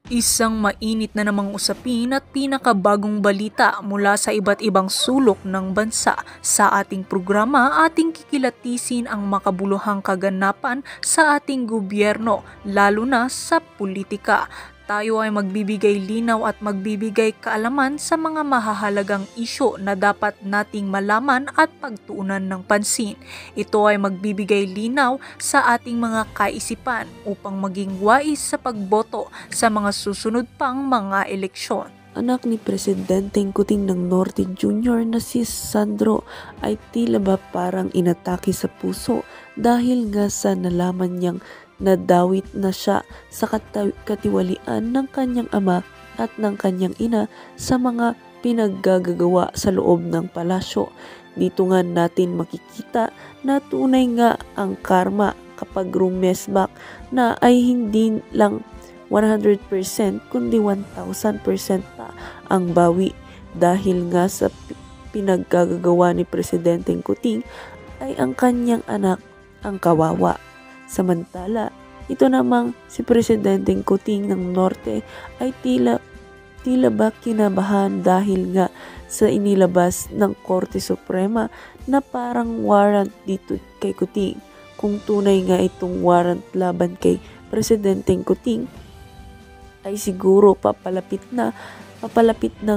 Isang mainit na namang usapin at pinakabagong balita mula sa iba't ibang sulok ng bansa. Sa ating programa, ating kikilatisin ang makabuluhang kaganapan sa ating gobyerno, lalo na sa politika. Tayo ay magbibigay linaw at magbibigay kaalaman sa mga mahahalagang isyu na dapat nating malaman at pagtuunan ng pansin. Ito ay magbibigay linaw sa ating mga kaisipan upang maging wais sa pagboto sa mga susunod pang mga eleksyon. Anak ni Presidenteng Kuting ng Norte Jr. na si Sandro ay tila ba parang inatake sa puso dahil nga sa nalaman niyang nadawit na siya sa katiwalian ng kanyang ama at ng kanyang ina sa mga pinaggagawa sa loob ng palasyo. Dito nga natin makikita na tunay nga ang karma kapag rumesbak na ay hindi lang 100% kundi 1,000% pa ang bawi dahil nga sa pinaggagawa ni Presidenteng Kuting ay ang kanyang anak ang kawawa. Samantala, ito namang si Presidenteng Kuting ng Norte ay tila ba kinabahan dahil nga sa inilabas ng Korte Suprema na parang warrant dito kay Kuting. Kung tunay nga itong warrant laban kay Presidenteng Kuting, ay siguro papalapit na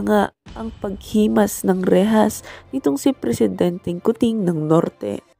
nga ang paghimas ng rehas nitong si Presidenteng Kuting ng Norte.